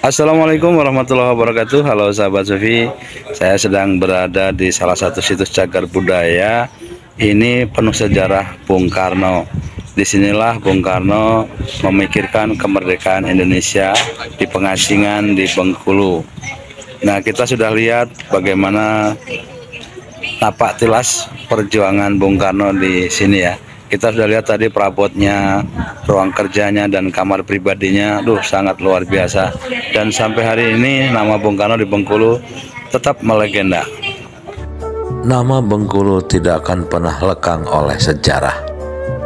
Assalamualaikum warahmatullahi wabarakatuh. Halo sahabat Sufi, saya sedang berada di salah satu situs cagar budaya. Ini penuh sejarah Bung Karno. Disinilah Bung Karno memikirkan kemerdekaan Indonesia di pengasingan di Bengkulu. Nah, kita sudah lihat bagaimana tapak tilas perjuangan Bung Karno di sini ya. Kita sudah lihat tadi perabotnya, ruang kerjanya dan kamar pribadinya, sangat luar biasa. Dan sampai hari ini nama Bung Karno di Bengkulu tetap melegenda. Nama Bengkulu tidak akan pernah lekang oleh sejarah.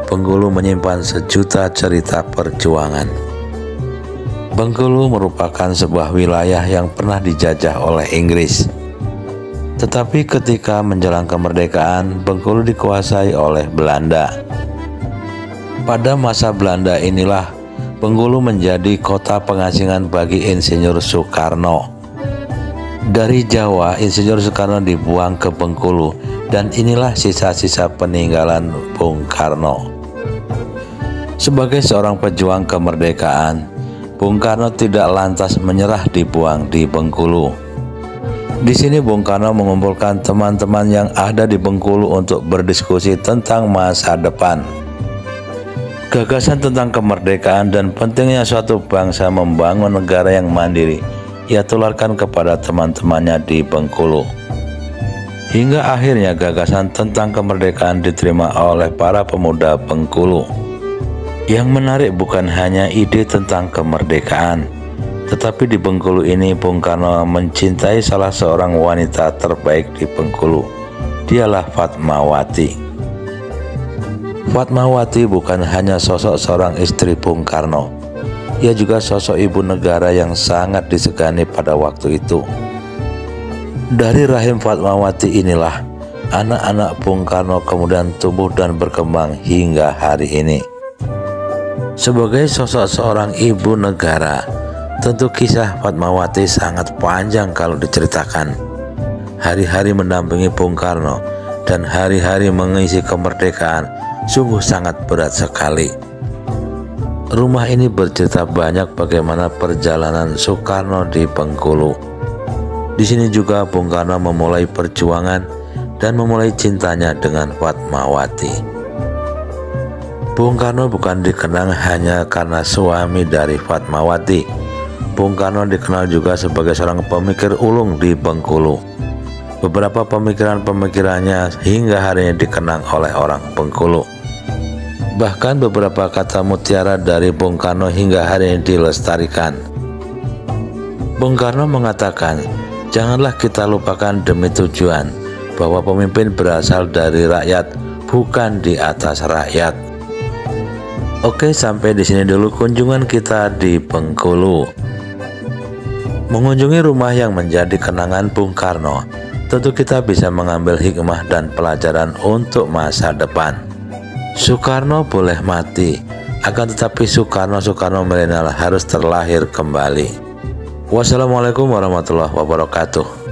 Bengkulu menyimpan sejuta cerita perjuangan. Bengkulu merupakan sebuah wilayah yang pernah dijajah oleh Inggris. Tetapi ketika menjelang kemerdekaan, Bengkulu dikuasai oleh Belanda. Pada masa Belanda inilah Bengkulu menjadi kota pengasingan bagi Insinyur Soekarno. Dari Jawa, Insinyur Soekarno dibuang ke Bengkulu, dan inilah sisa-sisa peninggalan Bung Karno. Sebagai seorang pejuang kemerdekaan, Bung Karno tidak lantas menyerah dibuang di Bengkulu. Di sini Bung Karno mengumpulkan teman-teman yang ada di Bengkulu untuk berdiskusi tentang masa depan. Gagasan tentang kemerdekaan dan pentingnya suatu bangsa membangun negara yang mandiri ia tularkan kepada teman-temannya di Bengkulu. Hingga akhirnya gagasan tentang kemerdekaan diterima oleh para pemuda Bengkulu. Yang menarik bukan hanya ide tentang kemerdekaan, tetapi di Bengkulu ini Bung Karno mencintai salah seorang wanita terbaik di Bengkulu. Dialah Fatmawati. Fatmawati bukan hanya sosok seorang istri Bung Karno. Ia juga sosok ibu negara yang sangat disegani pada waktu itu. Dari rahim Fatmawati inilah anak-anak Bung Karno kemudian tumbuh dan berkembang hingga hari ini. Sebagai sosok seorang ibu negara, tentu kisah Fatmawati sangat panjang kalau diceritakan. Hari-hari mendampingi Bung Karno dan hari-hari mengisi kemerdekaan sungguh sangat berat sekali. Rumah ini bercerita banyak bagaimana perjalanan Soekarno di Bengkulu. Di sini juga Bung Karno memulai perjuangan dan memulai cintanya dengan Fatmawati. Bung Karno bukan dikenang hanya karena suami dari Fatmawati. Bung Karno dikenal juga sebagai seorang pemikir ulung di Bengkulu. Beberapa pemikiran-pemikirannya hingga hari ini dikenang oleh orang Bengkulu. Bahkan beberapa kata mutiara dari Bung Karno hingga hari ini dilestarikan. Bung Karno mengatakan, janganlah kita lupakan demi tujuan bahwa pemimpin berasal dari rakyat, bukan di atas rakyat. Oke, sampai di sini dulu kunjungan kita di Bengkulu. Mengunjungi rumah yang menjadi kenangan Bung Karno, tentu kita bisa mengambil hikmah dan pelajaran untuk masa depan. Soekarno boleh mati, akan tetapi Soekarno milenial harus terlahir kembali. Wassalamualaikum warahmatullahi wabarakatuh.